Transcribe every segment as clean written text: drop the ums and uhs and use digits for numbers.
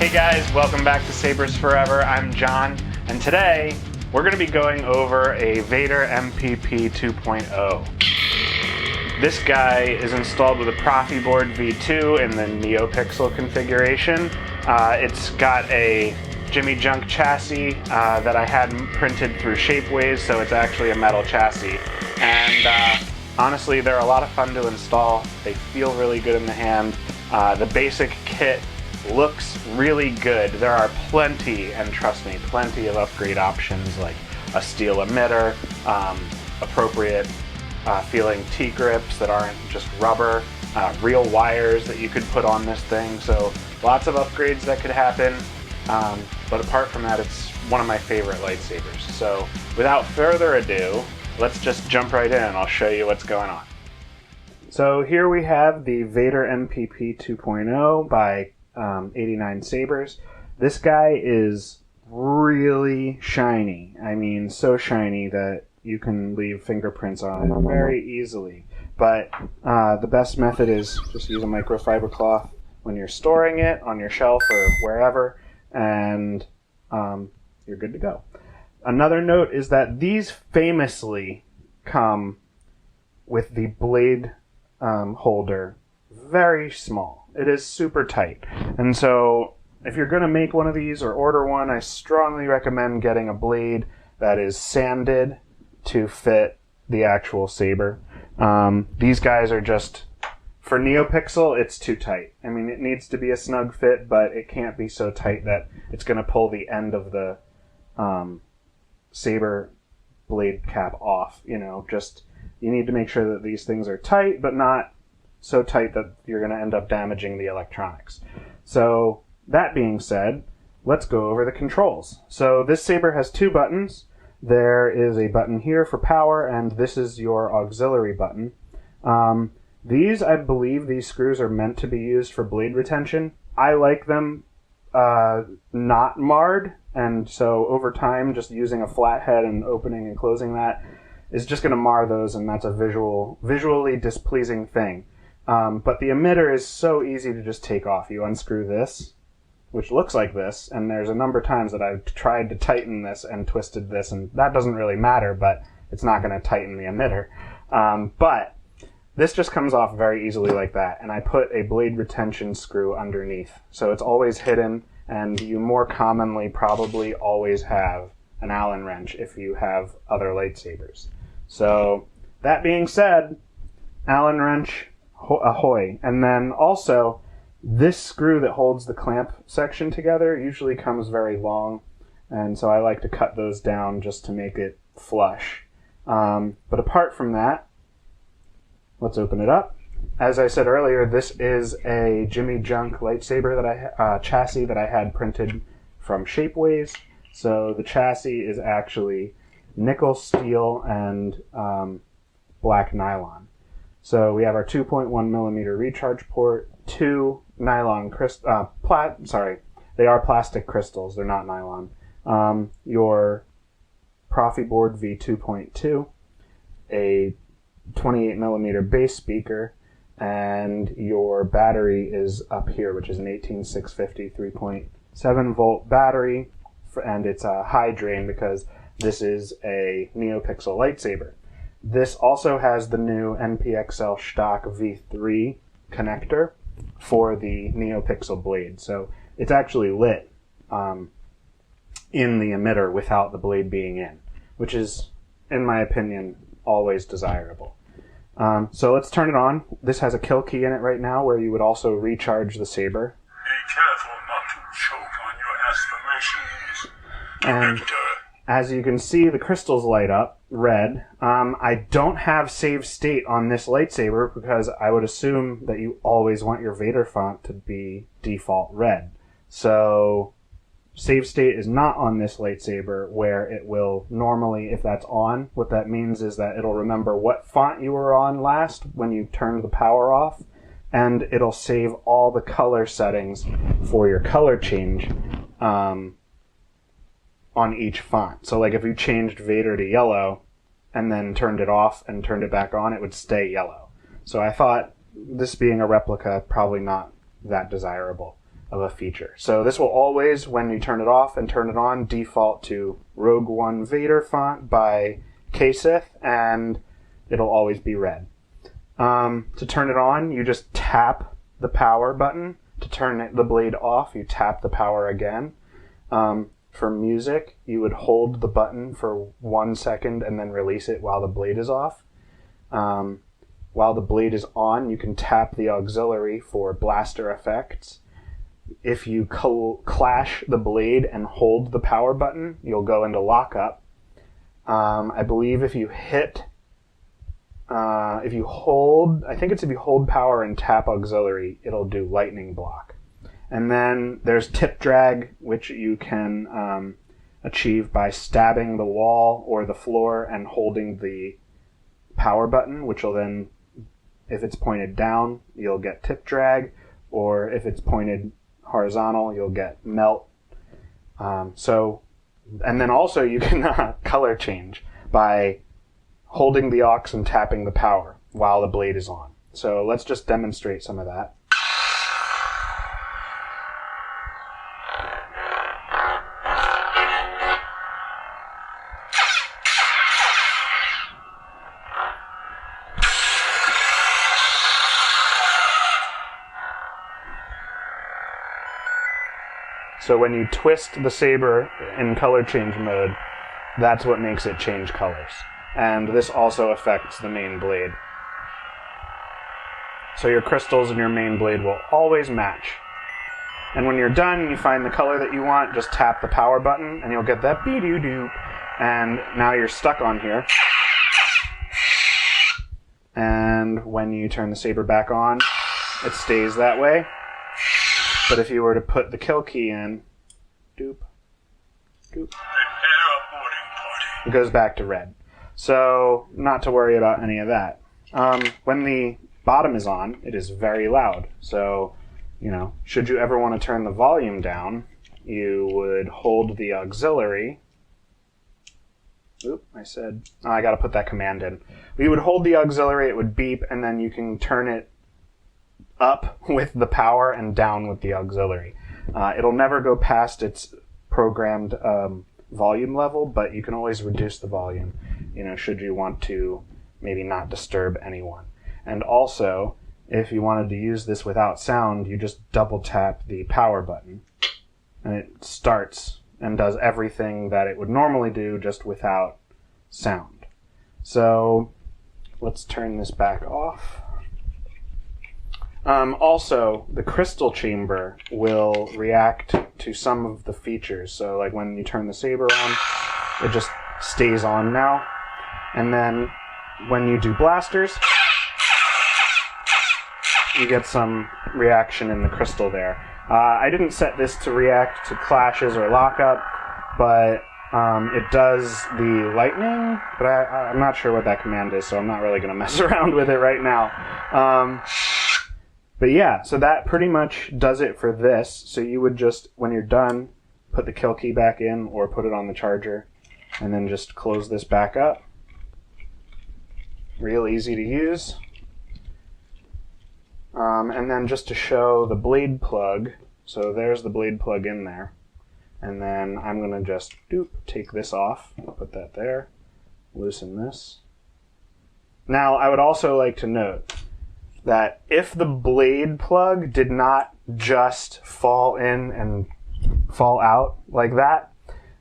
Hey guys, welcome back to Sabers Forever. I'm John, and today we're going to be going over a Vader MPP 2.0. This guy is installed with a proffieboard V2 in the neopixel configuration. It's got a Jimmy Junk chassis that I had printed through Shapeways, so it's actually a metal chassis. And honestly, they're a lot of fun to install. They feel really good in the hand. The basic kit looks really good. There are plenty, and trust me, plenty of upgrade options like a steel emitter, appropriate feeling T-grips that aren't just rubber, real wires that you could put on this thing. So lots of upgrades that could happen. But apart from that, it's one of my favorite lightsabers. So without further ado, let's just jump right in and I'll show you what's going on. So here we have the Vader MPP 2.0 by 89 Sabers. This guy is really shiny. I mean, so shiny that you can leave fingerprints on it very easily. But the best method is just use a microfiber cloth when you're storing it on your shelf or wherever, and you're good to go. Another note is that these famously come with the blade holder very small. It is super tight. And so if you're going to make one of these or order one, I strongly recommend getting a blade that is sanded to fit the actual saber. These guys are just, for neopixel, it's too tight. I mean, it needs to be a snug fit, but it can't be so tight that it's going to pull the end of the saber blade cap off. You know, just, you need to make sure that these things are tight, but not so tight that you're going to end up damaging the electronics. So that being said, let's go over the controls. So this saber has two buttons. There is a button here for power, and this is your auxiliary button. These, I believe, these screws are meant to be used for blade retention. I like them not marred, and so over time, just using a flathead and opening and closing that is just going to mar those, and that's a visually displeasing thing. But the emitter is so easy to just take off. You unscrew this, which looks like this, and there's a number of times that I've tried to tighten this and twisted this, and that doesn't really matter, but it's not going to tighten the emitter. But this just comes off very easily like that, and I put a blade retention screw underneath. So it's always hidden, and you more commonly probably always have an Allen wrench if you have other lightsabers. So that being said, Allen wrench, ahoy. And then also, this screw that holds the clamp section together usually comes very long, and so I like to cut those down just to make it flush. But apart from that, let's open it up. As I said earlier, this is a Jimmy Junk lightsaber that chassis that I had printed from Shapeways. So the chassis is actually nickel steel and black nylon. So we have our 2.1 millimeter recharge port, two nylon they are plastic crystals, they're not nylon. Your proffieboard V2.2, a 28 millimeter bass speaker, and your battery is up here, which is an 18650 3.7 volt battery, and it's a high drain because this is a neopixel lightsaber. This also has the new NPXL stock V3 connector for the neopixel blade. So it's actually lit in the emitter without the blade being in, which is, in my opinion, always desirable. So let's turn it on. This has a kill key in it right now where you would also recharge the saber. Be careful not to choke on your aspirations. And as you can see, the crystals light up red. I don't have save state on this lightsaber because I would assume that you always want your Vader font to be default red. So save state is not on this lightsaber, where it will normally, if that's on, what that means is that it'll remember what font you were on last when you turned the power off, and it'll save all the color settings for your color change on each font. So like if you changed Vader to yellow and then turned it off and turned it back on, it would stay yellow. So I thought, this being a replica, probably not that desirable. of a feature. So this will always, when you turn it off and turn it on, default to Rogue One Vader font by Ksith, and it'll always be red. To turn it on, you just tap the power button. To turn the blade off, you tap the power again. For music, you would hold the button for 1 second and then release it while the blade is off. While the blade is on, you can tap the auxiliary for blaster effects. If you clash the blade and hold the power button, you'll go into lockup. I believe if you hold power and tap auxiliary, it'll do lightning block. And then there's tip drag, which you can achieve by stabbing the wall or the floor and holding the power button, which will then, if it's pointed down, you'll get tip drag, or if it's pointed horizontal, you'll get melt. And then also you can color change by holding the aux and tapping the power while the blade is on. So let's just demonstrate some of that. So when you twist the saber in color change mode, that's what makes it change colors. And this also affects the main blade. So your crystals in your main blade will always match. And when you're done, you find the color that you want, just tap the power button, and you'll get that be-doo-doo. And now you're stuck on here. And when you turn the saber back on, it stays that way. But if you were to put the kill key in, doop, doop, it goes back to red. So, not to worry about any of that. When the bottom is on, it is very loud. So, should you ever want to turn the volume down, you would hold the auxiliary. Oop, I gotta put that command in. You would hold the auxiliary, it would beep, and then you can turn it up with the power and down with the auxiliary. It'll never go past its programmed volume level, but you can always reduce the volume, should you want to maybe not disturb anyone. And also, if you wanted to use this without sound, you just double tap the power button, and it starts and does everything that it would normally do, just without sound. So, let's turn this back off. Also, the crystal chamber will react to some of the features. So, like when you turn the saber on, it just stays on now. And then when you do blasters, you get some reaction in the crystal there. I didn't set this to react to clashes or lockup, but it does the lightning, but I'm not sure what that command is, so I'm not really going to mess around with it right now. But yeah, so that pretty much does it for this. So you would just, when you're done, put the kill key back in or put it on the charger, and then just close this back up. Real easy to use. And then just to show the blade plug, so there's the blade plug in there. And then I'm going to just take this off. I'll put that there. Loosen this. Now, I would also like to note that if the blade plug did not just fall in and fall out like that,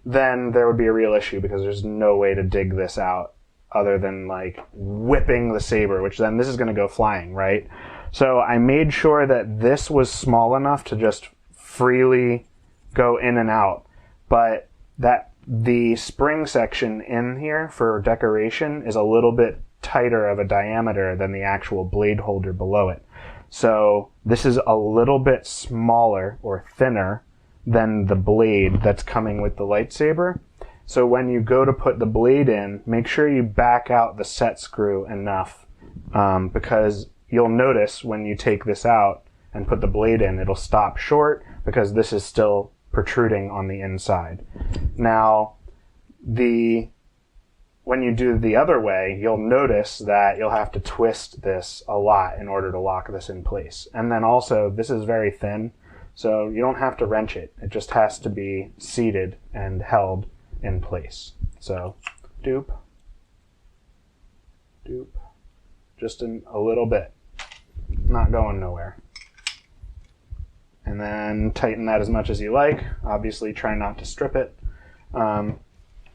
then there would be a real issue, because there's no way to dig this out other than like whipping the saber, which then this is going to go flying, right? So I made sure that this was small enough to just freely go in and out, but that the spring section in here for decoration is a little bit tighter of a diameter than the actual blade holder below it. So this is a little bit smaller or thinner than the blade that's coming with the lightsaber. So when you go to put the blade in, make sure you back out the set screw enough, because you'll notice when you take this out and put the blade in, it'll stop short because this is still protruding on the inside. Now, when you do the other way, you'll notice that you'll have to twist this a lot in order to lock this in place. And then also, this is very thin, So you don't have to wrench it. It just has to be seated and held in place. So doop, doop, just a little bit. Not going nowhere. And then tighten that as much as you like. Obviously try not to strip it. And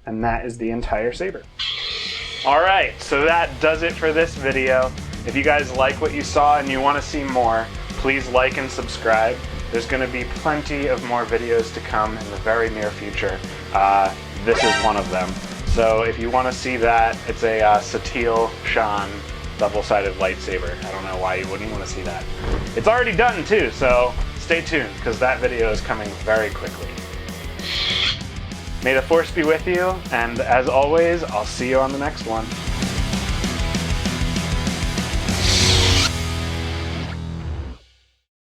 that is the entire saber. Alright, so that does it for this video. If you guys like what you saw and you want to see more, please like and subscribe. There's going to be plenty of more videos to come in the very near future. This is one of them. So if you want to see that, it's a Satil Shan double-sided lightsaber. I don't know why you wouldn't want to see that. It's already done too, so stay tuned, because that video is coming very quickly. May the Force be with you, and as always, I'll see you on the next one.